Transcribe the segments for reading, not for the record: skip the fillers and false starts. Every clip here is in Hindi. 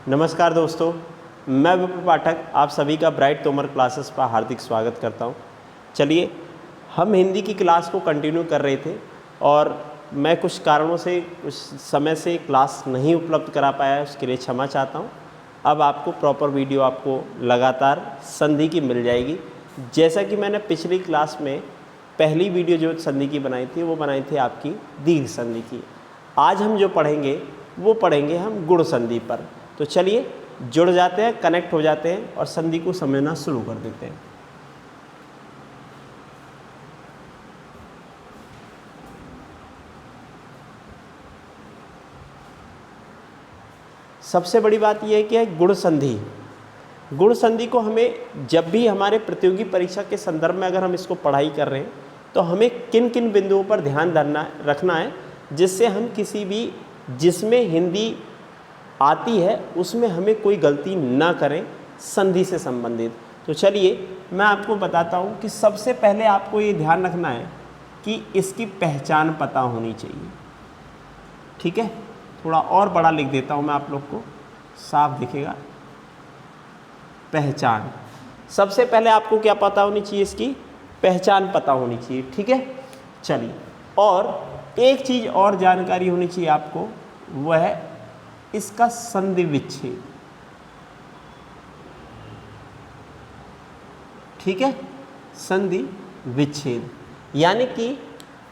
नमस्कार दोस्तों, मैं विपुल पाठक आप सभी का ब्राइट तोमर क्लासेस पर हार्दिक स्वागत करता हूं। चलिए, हम हिंदी की क्लास को कंटिन्यू कर रहे थे और मैं कुछ कारणों से कुछ समय से क्लास नहीं उपलब्ध करा पाया, उसके लिए क्षमा चाहता हूं। अब आपको प्रॉपर वीडियो आपको लगातार संधि की मिल जाएगी। जैसा कि मैंने पिछली क्लास में पहली वीडियो जो संधि की बनाई थी वो बनाई थी आपकी दीर्घ संधि की। आज हम जो पढ़ेंगे वो पढ़ेंगे हम गुण संधि पर। तो चलिए जुड़ जाते हैं, कनेक्ट हो जाते हैं और संधि को समझना शुरू कर देते हैं। सबसे बड़ी बात यह है कि है गुण संधि। गुण संधि को हमें जब भी हमारे प्रतियोगी परीक्षा के संदर्भ में अगर हम इसको पढ़ाई कर रहे हैं तो हमें किन किन बिंदुओं पर ध्यान रखना है, जिससे हम किसी भी जिसमें हिंदी आती है उसमें हमें कोई गलती ना करें संधि से संबंधित। तो चलिए मैं आपको बताता हूँ कि सबसे पहले आपको ये ध्यान रखना है कि इसकी पहचान पता होनी चाहिए। ठीक है, थोड़ा और बड़ा लिख देता हूँ मैं, आप लोग को साफ दिखेगा। पहचान, सबसे पहले आपको क्या पता होनी चाहिए, इसकी पहचान पता होनी चाहिए। ठीक है, चलिए, और एक चीज़ और जानकारी होनी चाहिए आपको, वह है इसका संधि विच्छेद। ठीक है, संधि विच्छेद यानी कि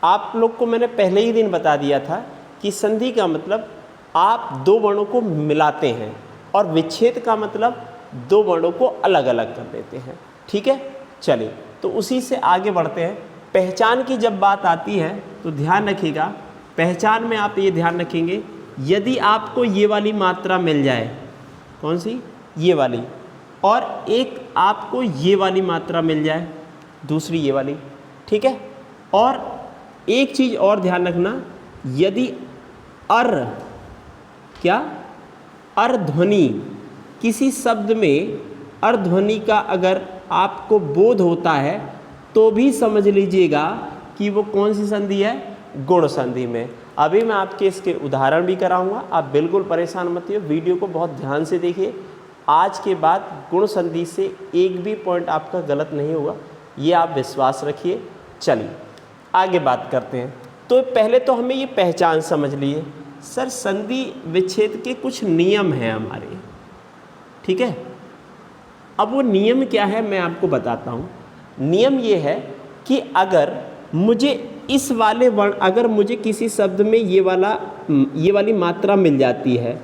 आप लोग को मैंने पहले ही दिन बता दिया था कि संधि का मतलब आप दो वर्णों को मिलाते हैं और विच्छेद का मतलब दो वर्णों को अलग अलग कर देते हैं। ठीक है, चलिए तो उसी से आगे बढ़ते हैं। पहचान की जब बात आती है तो ध्यान रखिएगा, पहचान में आप ये ध्यान रखेंगे, यदि आपको ये वाली मात्रा मिल जाए, कौन सी, ये वाली, और एक आपको ये वाली मात्रा मिल जाए, दूसरी ये वाली। ठीक है, और एक चीज़ और ध्यान रखना, यदि अर ध्वनि किसी शब्द में अर ध्वनि का अगर आपको बोध होता है तो भी समझ लीजिएगा कि वो कौन सी संधि है, गुण संधि में। अभी मैं आपके इसके उदाहरण भी कराऊंगा, आप बिल्कुल परेशान मत होइए, वीडियो को बहुत ध्यान से देखिए। आज के बाद गुण संधि से एक भी पॉइंट आपका गलत नहीं होगा, ये आप विश्वास रखिए। चलिए आगे बात करते हैं। तो पहले तो हमें ये पहचान समझ लिए। सर, संधि विच्छेद के कुछ नियम हैं हमारे। ठीक है, अब वो नियम क्या है मैं आपको बताता हूँ। नियम ये है कि अगर मुझे इस वाले वर्ण, अगर मुझे किसी शब्द में ये वाली मात्रा मिल जाती है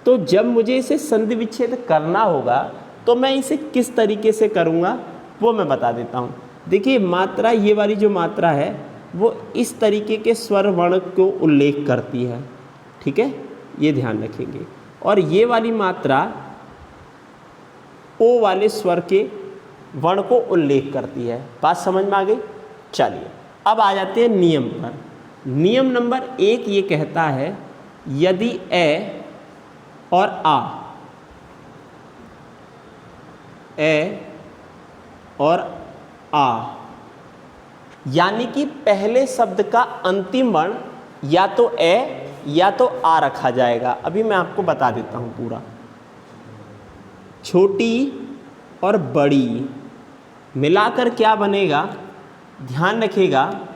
तो जब मुझे इसे संधि विच्छेद करना होगा तो मैं इसे किस तरीके से करूँगा वो मैं बता देता हूँ। देखिए, मात्रा, ये वाली जो मात्रा है वो इस तरीके के स्वर वर्ण को उल्लेख करती है। ठीक है, ये ध्यान रखेंगे। और ये वाली मात्रा ओ वाले स्वर के वर्ण को उल्लेख करती है। बात समझ में आ गई? चलिए अब आ जाते हैं नियम पर। नियम नंबर 1 ये कहता है, यदि ए और आ यानी कि पहले शब्द का अंतिम वर्ण या तो ए या तो आ रखा जाएगा। अभी मैं आपको बता देता हूँ पूरा। छोटी और बड़ी मिलाकर क्या बनेगा, ध्यान रखिएगा,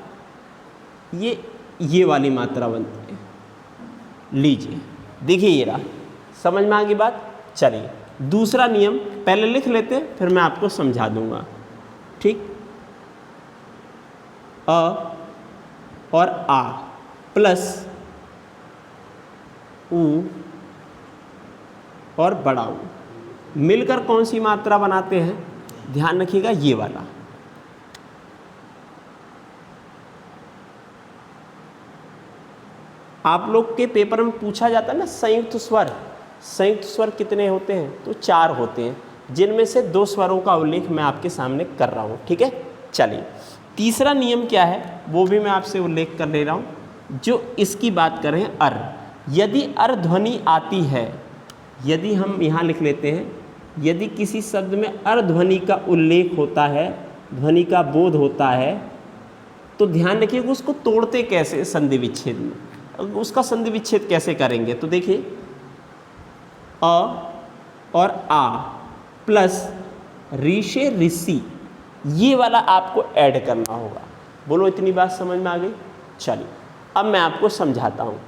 ये वाली मात्रा बनती है। लीजिए, देखिए ये रहा, समझ में आ गई बात। चलिए दूसरा नियम पहले लिख लेते हैं, फिर मैं आपको समझा दूंगा। ठीक, अ और आ प्लस उ और बड़ा उ मिलकर कौन सी मात्रा बनाते हैं, ध्यान रखिएगा, ये वाला। आप लोग के पेपर में पूछा जाता है ना, संयुक्त स्वर कितने होते हैं, तो 4 होते हैं, जिनमें से 2 स्वरों का उल्लेख मैं आपके सामने कर रहा हूँ। ठीक है, चलिए तीसरा नियम क्या है वो भी मैं आपसे उल्लेख कर ले रहा हूँ। जो इसकी बात कर रहे हैं, अर, यदि अर ध्वनि आती है, यदि हम यहाँ लिख लेते हैं, यदि किसी शब्द में अर ध्वनि का उल्लेख होता है, ध्वनि का बोध होता है, तो ध्यान रखिए उसको तोड़ते कैसे संधि विच्छेद में, उसका संधि विच्छेद कैसे करेंगे। तो देखिए, अ और आ प्लस ऋषे ऋषि, ये वाला आपको ऐड करना होगा। बोलो इतनी बात समझ में आ गई? चलिए अब मैं आपको समझाता हूँ।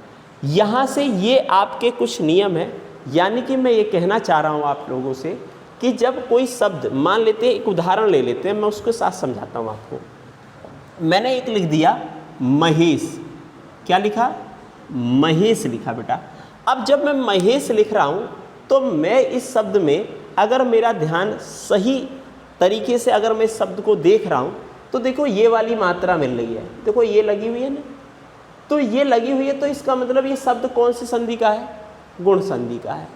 यहाँ से ये आपके कुछ नियम हैं, यानी कि मैं ये कहना चाह रहा हूँ आप लोगों से कि जब कोई शब्द, मान लेते हैं एक उदाहरण ले लेते हैं, मैं उसके साथ समझाता हूँ आपको। मैंने एक लिख दिया महेश, क्या लिखा? महेश लिखा बेटा। अब जब मैं महेश लिख रहा हूँ तो मैं इस शब्द में अगर मेरा ध्यान सही तरीके से अगर मैं इस शब्द को देख रहा हूँ तो देखो ये वाली मात्रा मिल रही है, देखो ये लगी हुई है ना, तो ये लगी हुई है, तो इसका मतलब ये शब्द कौन सी संधि का है? गुण संधि का है।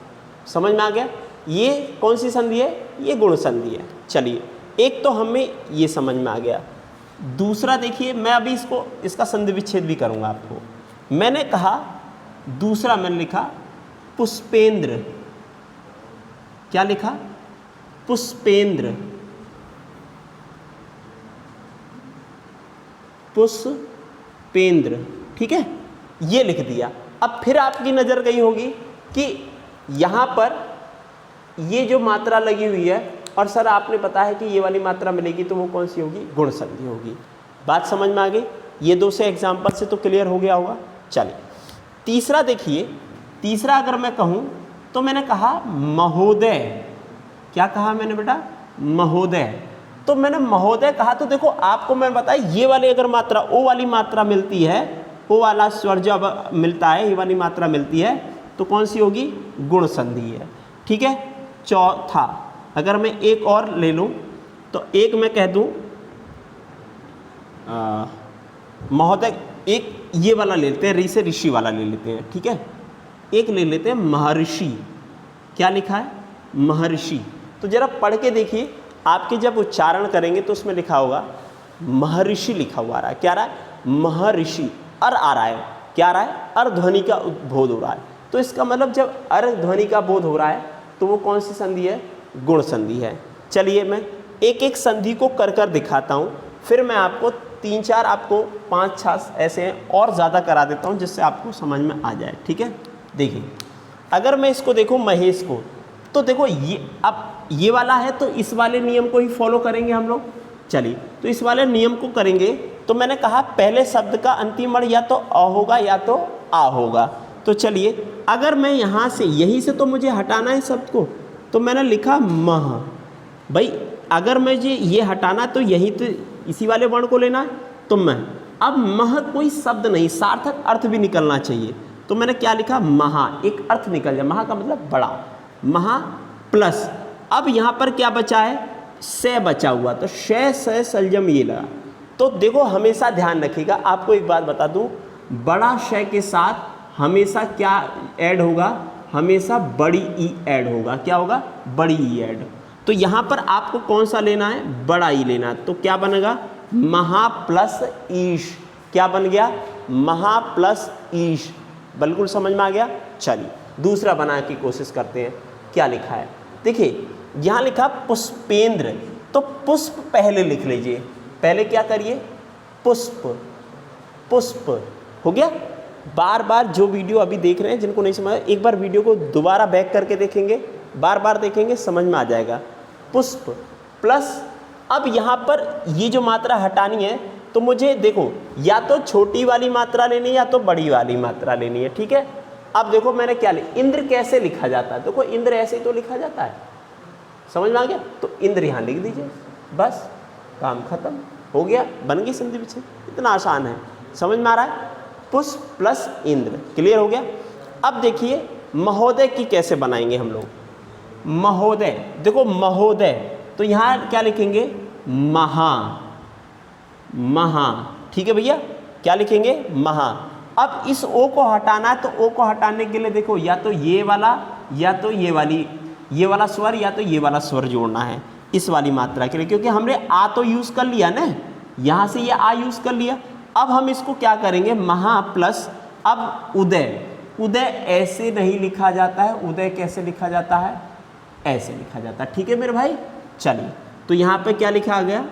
समझ में आ गया? ये कौन सी संधि है? ये गुण संधि है। चलिए एक तो हमें ये समझ में आ गया। दूसरा देखिए, मैं अभी इसका संधि विच्छेद भी करूँगा आपको। मैंने कहा, दूसरा मैंने लिखा पुष्पेंद्र, क्या लिखा? पुष्पेंद्र, पुष्पेंद्र, ठीक है, ये लिख दिया। अब फिर आपकी नज़र गई होगी कि यहाँ पर ये जो मात्रा लगी हुई है और सर आपने पता है कि ये वाली मात्रा मिलेगी तो वो कौन सी होगी? गुण संधि होगी। बात समझ में आ गई? ये दो से एग्जाम्पल से तो क्लियर हो गया होगा। चलिए तीसरा देखिए, तीसरा अगर मैं कहूँ तो मैंने कहा महोदय, क्या कहा मैंने बेटा? महोदय। तो मैंने महोदय कहा तो देखो आपको मैं बताया, ये वाली अगर मात्रा, ओ वाली मात्रा मिलती है, ओ वाला स्वर जब मिलता है, ये वाली मात्रा मिलती है तो कौन सी होगी? गुण संधि है। ठीक है। चौथा अगर मैं एक और ले लूँ तो एक मैं कह दूँ महोदय, एक ये वाला ले लेते हैं, ऋषि से ऋषि वाला ले लेते हैं, ठीक है। एक ले लेते हैं महर्षि, क्या लिखा है? महर्षि। तो जरा पढ़ के देखिए, आपके जब उच्चारण करेंगे तो उसमें लिखा होगा महर्षि लिखा हुआ आ रहा है, क्या आ रहा है? महर्षि। अर आ रहा है, क्या आ रहा है? अर ध्वनि का बोध हो रहा है। तो इसका मतलब जब अर ध्वनि का बोध हो रहा है तो वो कौन सी संधि है? गुण संधि है। चलिए मैं एक एक संधि को कर कर दिखाता हूँ, फिर मैं आपको 3-4 आपको 5-6 ऐसे हैं और ज़्यादा करा देता हूँ जिससे आपको समझ में आ जाए, ठीक है। देखिए अगर मैं इसको देखूँ महेश को, तो देखो ये अब ये वाला है तो इस वाले नियम को ही फॉलो करेंगे हम लोग। चलिए तो इस वाले नियम को करेंगे। तो मैंने कहा पहले शब्द का अंतिम वर्ण या तो अ होगा या तो आ होगा। तो चलिए अगर मैं यहाँ से, यहीं से तो मुझे हटाना है शब्द को, तो मैंने लिखा मह। भाई अगर मैं ये हटाना तो यहीं तो इसी वाले वर्ण को लेना है, तो मैं अब मह कोई शब्द नहीं, सार्थक अर्थ भी निकलना चाहिए। तो मैंने क्या लिखा? महा, एक अर्थ निकल जाए, महा का मतलब बड़ा, महा प्लस अब यहाँ पर क्या बचा है? से बचा हुआ, तो से सलजम ये लगा। तो देखो हमेशा ध्यान रखिएगा, आपको एक बात बता दूं, बड़ा शय के साथ हमेशा क्या ऐड होगा? हमेशा बड़ी ई ऐड होगा। क्या होगा? बड़ी ई ऐड। तो यहाँ पर आपको कौन सा लेना है? बड़ा ई लेना है। तो क्या बनेगा? महा प्लस ईश। क्या बन गया? महा प्लस ईश। बिल्कुल समझ में आ गया। चलिए दूसरा बनाने की कोशिश करते हैं, क्या लिखा है। देखिए यहाँ लिखा पुष्पेंद्र, तो पुष्प पहले लिख लीजिए। पहले क्या करिए? पुष्प, पुष्प हो गया। बार बार जो वीडियो अभी देख रहे हैं जिनको नहीं समझ, एक बार वीडियो को दोबारा बैक करके देखेंगे, बार बार देखेंगे, समझ में आ जाएगा। पुष्प प्लस अब यहाँ पर ये जो मात्रा हटानी है तो मुझे देखो या तो छोटी वाली मात्रा लेनी है या तो बड़ी वाली मात्रा लेनी है, ठीक है। अब देखो मैंने क्या लिखा, इंद्र कैसे लिखा जाता है? देखो इंद्र ऐसे ही तो लिखा जाता है, समझ में आ गया। तो इंद्र यहाँ लिख दीजिए, बस काम खत्म हो गया, बन गई संधि विच्छेद। इतना आसान है, समझ में आ रहा है। पुष्प प्लस इंद्र, क्लियर हो गया। अब देखिए महोदय की कैसे बनाएंगे हम लोग। महोदय, देखो महोदय तो यहाँ क्या लिखेंगे? महा, महा, ठीक है भैया। क्या लिखेंगे? महा। अब इस ओ को हटाना है, तो ओ को हटाने के लिए देखो या तो ये वाला या तो ये वाला स्वर या तो ये वाला स्वर जोड़ना है इस वाली मात्रा के लिए, क्योंकि हमने आ तो यूज़ कर लिया ना, यहाँ से ये आ यूज़ कर लिया। अब हम इसको क्या करेंगे? महा प्लस अब उदय। उदय ऐसे नहीं लिखा जाता है, उदय कैसे लिखा जाता है? ऐसे लिखा जाता है, ठीक है मेरे भाई। चलिए तो यहाँ पे क्या लिखा आ गया?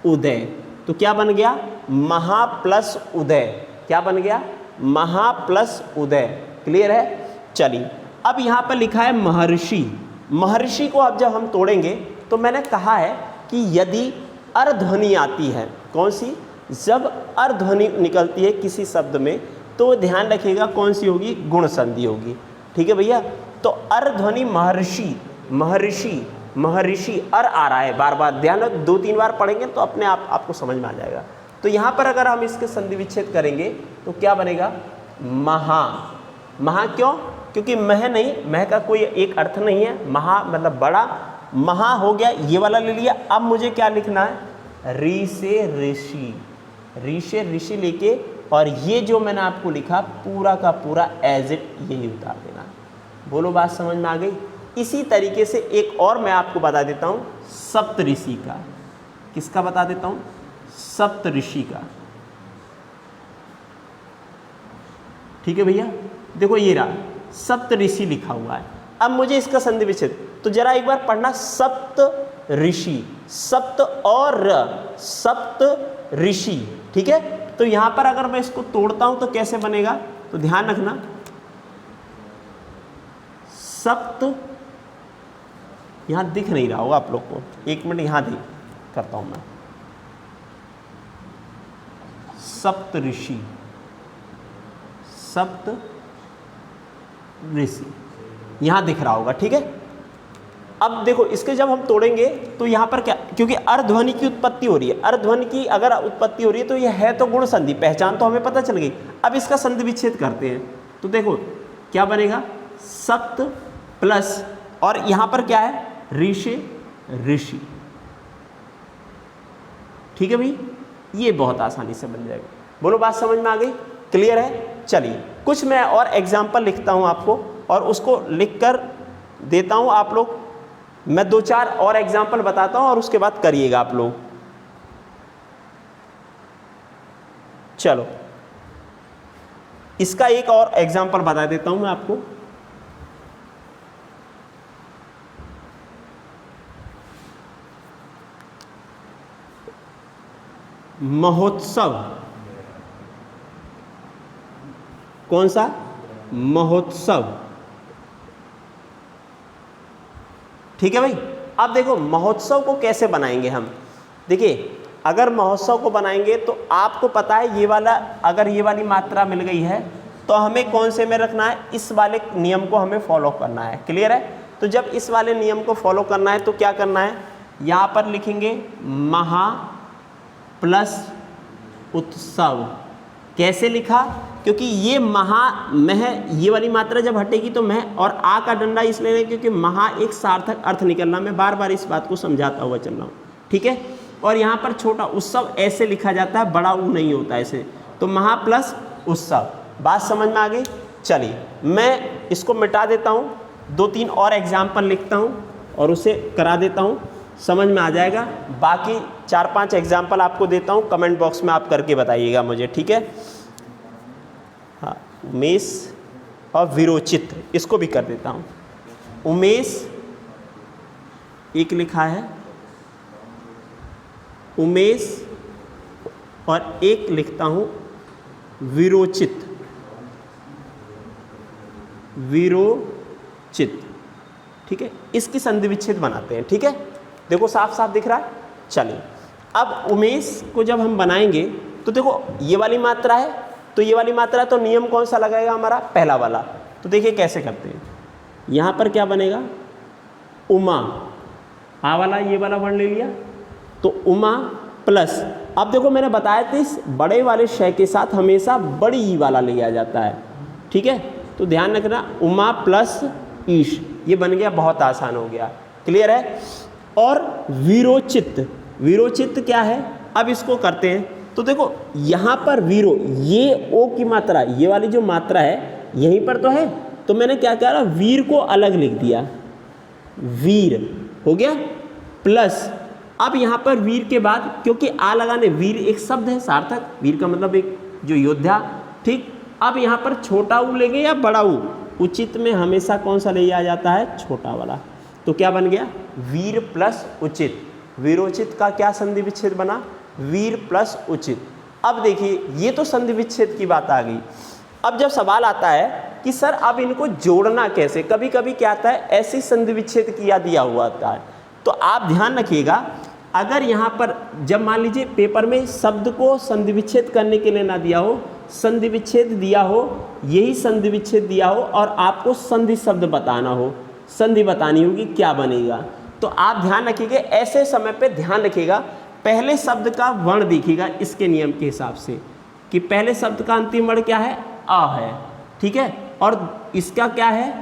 उदय। तो क्या बन गया? महा प्लस उदय। क्या बन गया? महा प्लस उदय। क्लियर है। चलिए अब यहाँ पर लिखा है महर्षि, महर्षि को अब जब हम तोड़ेंगे तो मैंने कहा है कि यदि अर्ध्वनि आती है, कौन सी, जब अर्ध्वनि निकलती है किसी शब्द में तो ध्यान रखिएगा कौन सी होगी, गुण संधि होगी। ठीक है भैया, तो अर्ध्वनि महर्षि, महर्षि, महर्षि अर आ रहा है बार बार, ध्यान रख, 2-3 बार पढ़ेंगे तो अपने आप आपको समझ में आ जाएगा। तो यहाँ पर अगर हम इसके संधि विच्छेद करेंगे तो क्या बनेगा, महा। महा क्यों, क्योंकि मह नहीं, मह का कोई एक अर्थ नहीं है, महा मतलब बड़ा, महा हो गया, ये वाला ले लिया। अब मुझे क्या लिखना है, री से ऋषि, री से ऋषि लेके, और ये जो मैंने आपको लिखा पूरा का पूरा एज इट यही उतार देना। बोलो बात समझ में आ गई। इसी तरीके से एक और मैं आपको बता देता हूँ सप्तऋषि का। किसका बता देता हूँ, सप्तऋषि का। ठीक है भैया, देखो ये रहा सप्तऋषि लिखा हुआ है। अब मुझे इसका संधि विच्छेद, तो जरा एक बार पढ़ना, सप्त ऋषि, सप्त और सप्त ऋषि। ठीक है, तो यहां पर अगर मैं इसको तोड़ता हूं तो कैसे बनेगा, तो ध्यान रखना, सप्त, यहां दिख नहीं रहा होगा आप लोग को, एक मिनट यहां देख करता हूं मैं, सप्त ऋषि, सप्त ऋषि, यहां दिख रहा होगा। ठीक है, अब देखो इसके जब हम तोड़ेंगे तो यहाँ पर क्या, क्योंकि अर्ध्वनि की उत्पत्ति हो रही है, अर्ध्वनि की अगर उत्पत्ति हो रही है तो यह है तो गुण संधि, पहचान तो हमें पता चल गई। अब इसका संधि विच्छेद करते हैं तो देखो क्या बनेगा, सप्त प्लस, और यहाँ पर क्या है, ऋषि, ऋषि। ठीक है भाई, ये बहुत आसानी से बन जाएगा। बोलो बात समझ में आ गई, क्लियर है। चलिए कुछ मैं और एग्जाम्पल लिखता हूँ आपको, और उसको लिख कर देता हूँ आप लोग, मैं 2-4 और एग्जाम्पल बताता हूं और उसके बाद करिएगा आप लोग। चलो इसका एक और एग्जाम्पल बता देता हूं मैं आपको। महोत्सव, कौन सा, महोत्सव। ठीक है भाई, अब देखो महोत्सव को कैसे बनाएंगे हम। देखिए अगर महोत्सव को बनाएंगे तो आपको पता है ये वाला, अगर ये वाली मात्रा मिल गई है तो हमें कौन से में रखना है, इस वाले नियम को हमें फॉलो करना है। क्लियर है, तो जब इस वाले नियम को फॉलो करना है तो क्या करना है, यहाँ पर लिखेंगे महा प्लस उत्सव। कैसे लिखा, क्योंकि ये महा, मह, ये वाली मात्रा जब हटेगी तो मह, और आ का डंडा इसलिए क्योंकि महा एक सार्थक अर्थ निकलना, मैं बार बार इस बात को समझाता हुआ चल रहा हूँ। ठीक है, और यहाँ पर छोटा उत्सव ऐसे लिखा जाता है, बड़ा ऊ नहीं होता ऐसे, तो महा प्लस उत्सव। बात समझ में आ गई। चलिए मैं इसको मिटा देता हूँ, 2-3 और एग्जाम्पल लिखता हूँ और उसे करा देता हूँ, समझ में आ जाएगा। बाकी 4-5 एग्जाम्पल आपको देता हूँ, कमेंट बॉक्स में आप करके बताइएगा मुझे। ठीक है, हाँ, उमेश और विरोचित, इसको भी कर देता हूँ। उमेश एक लिखा है, उमेश, और एक लिखता हूँ विरोचित, विरोचित। ठीक है, इसकी संधि विच्छेद बनाते हैं। ठीक है, देखो साफ साफ दिख रहा है। चलिए अब उमेश को जब हम बनाएंगे तो देखो ये वाली मात्रा है, तो ये वाली मात्रा, तो नियम कौन सा लगाएगा हमारा, पहला वाला। तो देखिए कैसे करते हैं, यहाँ पर क्या बनेगा, उमा, आ वाला ये वाला वर्ण ले लिया, तो उमा प्लस, अब देखो मैंने बताया था इस बड़े वाले शय के साथ हमेशा बड़ी ई वाला लिया जाता है। ठीक है, तो ध्यान रखना, उमा प्लस ईश, ये बन गया, बहुत आसान हो गया। क्लियर है। और विरोचित, विरोचित क्या है, अब इसको करते हैं। तो देखो यहाँ पर वीरो, ये ओ की मात्रा, ये वाली जो मात्रा है यहीं पर तो है, तो मैंने क्या करा, वीर को अलग लिख दिया, वीर हो गया, प्लस अब यहाँ पर वीर के बाद, क्योंकि आ लगाने, वीर एक शब्द है सार्थक, वीर का मतलब एक जो योद्धा। ठीक, अब यहाँ पर छोटा ऊ लेंगे या बड़ा ऊ, उचित में हमेशा कौन सा लिया जाता है, छोटा वाला। तो क्या बन गया, वीर प्लस उचित। वीरोचित का क्या संधि विच्छेद बना, वीर प्लस उचित। अब देखिए ये तो संधि विच्छेद की बात आ गई। अब जब सवाल आता है कि सर अब इनको जोड़ना कैसे। कभी कभी क्या आता है, ऐसी संधि विच्छेद किया दिया हुआ होता है, तो आप ध्यान रखिएगा, अगर यहाँ पर जब मान लीजिए पेपर में शब्द को संधि विच्छेद करने के लिए ना दिया हो, संधि विच्छेद दिया हो, यही संधि विच्छेद दिया हो और आपको संधि शब्द बताना हो, संधि बतानी होगी क्या बनेगा, तो आप ध्यान रखिएगा, ऐसे समय पे ध्यान रखिएगा पहले शब्द का वर्ण देखिएगा इसके नियम के हिसाब से कि पहले शब्द का अंतिम वर्ण क्या है, आ है, ठीक है, और इसका क्या है,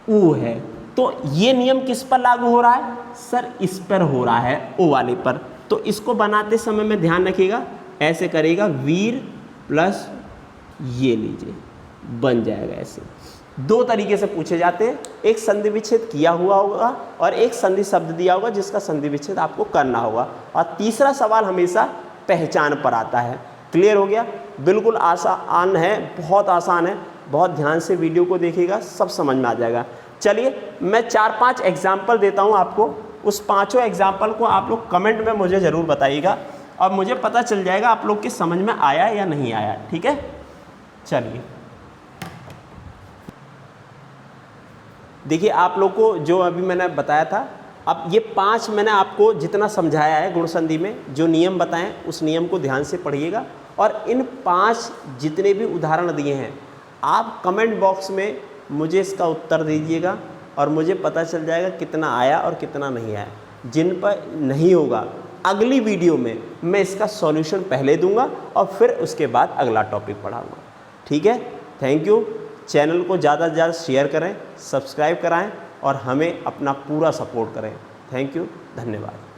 ऊ है। तो ये नियम किस पर लागू हो रहा है सर, इस पर हो रहा है, ओ वाले पर। तो इसको बनाते समय में ध्यान रखिएगा, ऐसे करेगा वीर प्लस ये लीजिए, बन जाएगा ऐसे। दो तरीके से पूछे जाते हैं, एक संधि विच्छेद किया हुआ होगा और एक संधि शब्द दिया होगा जिसका संधि विच्छेद आपको करना होगा, और तीसरा सवाल हमेशा पहचान पर आता है। क्लियर हो गया, बिल्कुल आसान है, बहुत आसान है, बहुत ध्यान से वीडियो को देखिएगा, सब समझ में आ जाएगा। चलिए मैं 4-5 एग्जाम्पल देता हूँ आपको, उस पाँचों एग्जाम्पल को आप लोग कमेंट में मुझे ज़रूर बताइएगा और मुझे पता चल जाएगा आप लोग की समझ में आया या नहीं आया, ठीक है। चलिए देखिए, आप लोग को जो अभी मैंने बताया था, अब ये 5 मैंने आपको जितना समझाया है गुण संधि में, जो नियम बताएं उस नियम को ध्यान से पढ़िएगा, और इन 5 जितने भी उदाहरण दिए हैं आप कमेंट बॉक्स में मुझे इसका उत्तर दीजिएगा और मुझे पता चल जाएगा कितना आया और कितना नहीं आया। जिन पर नहीं होगा अगली वीडियो में मैं इसका सॉल्यूशन पहले दूंगा और फिर उसके बाद अगला टॉपिक पढ़ाऊंगा, ठीक है। Thank you. चैनल को ज़्यादा से ज़्यादा शेयर करें, सब्सक्राइब कराएं और हमें अपना पूरा सपोर्ट करें। थैंक यू, धन्यवाद।